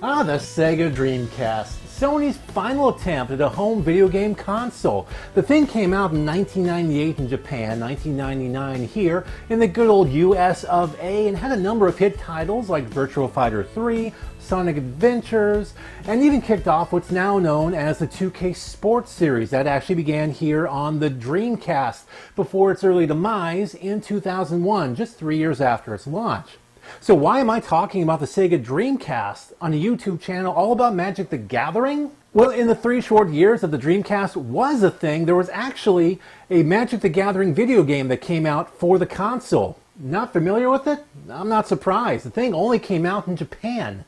The SEGA Dreamcast, Sony's final attempt at a home video game console. The thing came out in 1998 in Japan, 1999 here in the good old US of A, and had a number of hit titles like Virtua Fighter 3, Sonic Adventures, and even kicked off what's now known as the 2K Sports series that actually began here on the Dreamcast before its early demise in 2001, just 3 years after its launch. So why am I talking about the SEGA Dreamcast on a YouTube channel all about Magic the Gathering? Well, in the 3 short years that the Dreamcast was a thing, there was actually a Magic the Gathering video game that came out for the console. Not familiar with it? I'm not surprised. The thing only came out in Japan.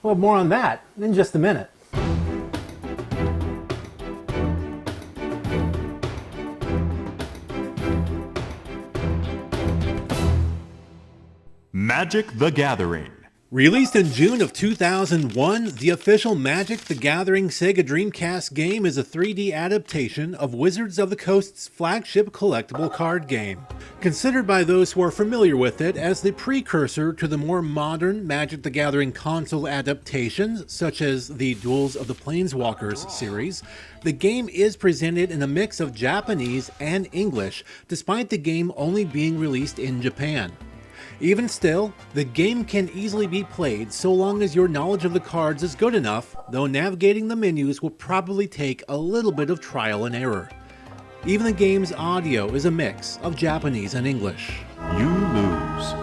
Well, more on that in just a minute. Magic the Gathering. Released in June of 2001, the official Magic the Gathering SEGA Dreamcast game is a 3D adaptation of Wizards of the Coast's flagship collectible card game. Considered by those who are familiar with it as the precursor to the more modern Magic the Gathering console adaptations, such as the Duels of the Planeswalkers series, the game is presented in a mix of Japanese and English, despite the game only being released in Japan. Even still, the game can easily be played so long as your knowledge of the cards is good enough, though navigating the menus will probably take a little bit of trial and error. Even the game's audio is a mix of Japanese and English. You lose.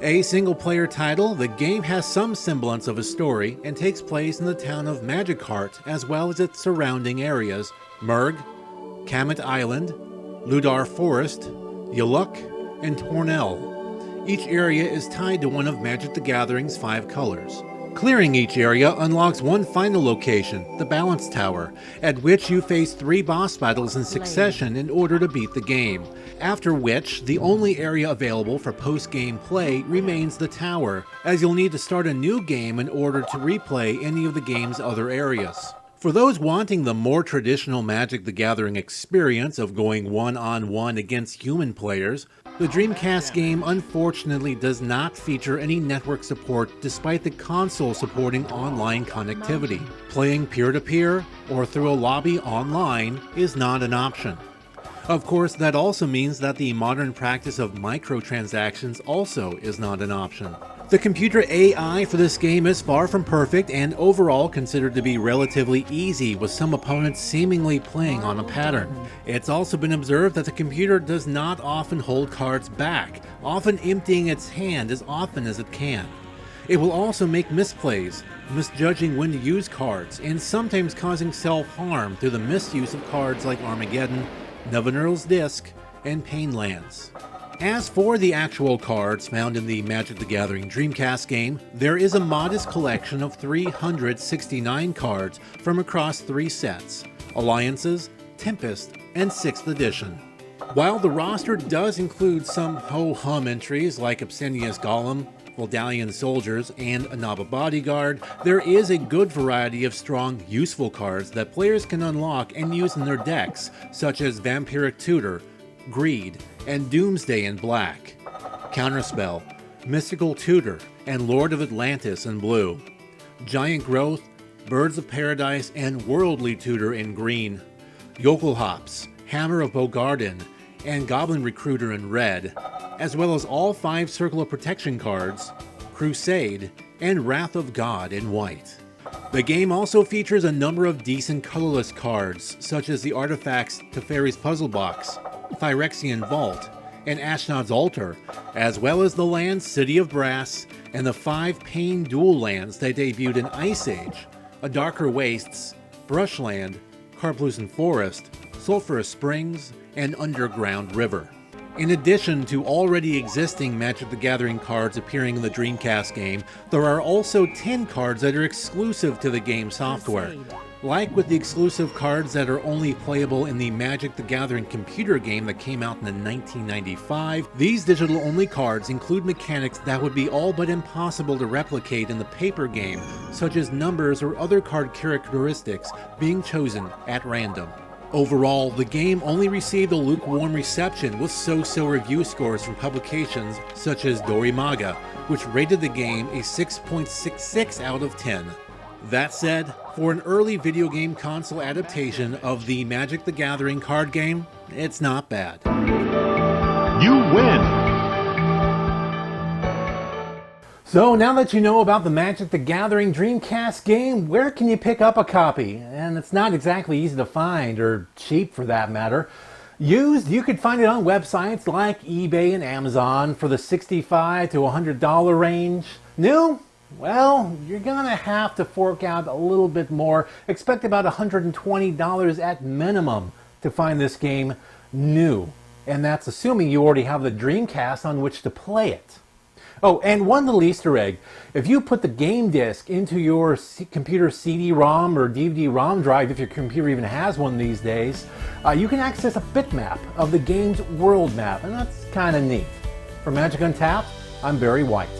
A single-player title, the game has some semblance of a story and takes place in the town of Magikarp as well as its surrounding areas, Murg, Kamet Island, Ludar Forest, Yaluk, and Tornell. Each area is tied to one of Magic the Gathering's 5 colors. Clearing each area unlocks one final location, the Balance Tower, at which you face 3 boss battles in succession in order to beat the game, after which the only area available for post-game play remains the tower, as you'll need to start a new game in order to replay any of the game's other areas. For those wanting the more traditional Magic the Gathering experience of going one-on-one against human players, the Dreamcast game unfortunately does not feature any network support despite the console supporting online connectivity. Playing peer-to-peer or through a lobby online is not an option. Of course, that also means that the modern practice of microtransactions also is not an option. The computer AI for this game is far from perfect and overall considered to be relatively easy, with some opponents seemingly playing on a pattern. It's also been observed that the computer does not often hold cards back, often emptying its hand as often as it can. It will also make misplays, misjudging when to use cards, and sometimes causing self-harm through the misuse of cards like Armageddon, Nevinyrral's Disc, and Painlands. As for the actual cards found in the Magic the Gathering Dreamcast game, there is a modest collection of 369 cards from across 3 sets, Alliances, Tempest, and 6th edition. While the roster does include some ho-hum entries like Absinius Golem, Voldalian Soldiers, and Anaba Bodyguard, there is a good variety of strong, useful cards that players can unlock and use in their decks, such as Vampiric Tutor, Greed, and Doomsday in black, Counterspell, Mystical Tutor, and Lord of Atlantis in blue, Giant Growth, Birds of Paradise, and Worldly Tutor in green, Yokel Hops, Hammer of Bogarden, and Goblin Recruiter in red, as well as all 5 Circle of Protection cards, Crusade, and Wrath of God in white. The game also features a number of decent colorless cards, such as the artifacts Teferi's Puzzle Box, Phyrexian Vault, and Ashnod's Altar, as well as the lands City of Brass and the 5 Pain dual lands that debuted in Ice Age, A Darker Wastes, Brushland, Karplusan Forest, Sulphurous Springs, and Underground River. In addition to already existing Magic the Gathering cards appearing in the Dreamcast game, there are also 10 cards that are exclusive to the game software. Like with the exclusive cards that are only playable in the Magic the Gathering computer game that came out in 1995, these digital-only cards include mechanics that would be all but impossible to replicate in the paper game, such as numbers or other card characteristics being chosen at random. Overall, the game only received a lukewarm reception with so-so review scores from publications such as Dorimaga, which rated the game a 6.66 out of 10. That said, for an early video game console adaptation of the Magic the Gathering card game, it's not bad. You win! So now that you know about the Magic the Gathering Dreamcast game, where can you pick up a copy? And it's not exactly easy to find, or cheap for that matter. Used, you could find it on websites like eBay and Amazon for the $65 to $100 range. New? Well, you're gonna have to fork out a little bit more. Expect about $120 at minimum to find this game new. And that's assuming you already have the Dreamcast on which to play it. Oh, and one little Easter egg. If you put the game disc into your computer CD-ROM or DVD-ROM drive, if your computer even has one these days, you can access a bitmap of the game's world map, and that's kind of neat. For Magic Untapped, I'm Barry White.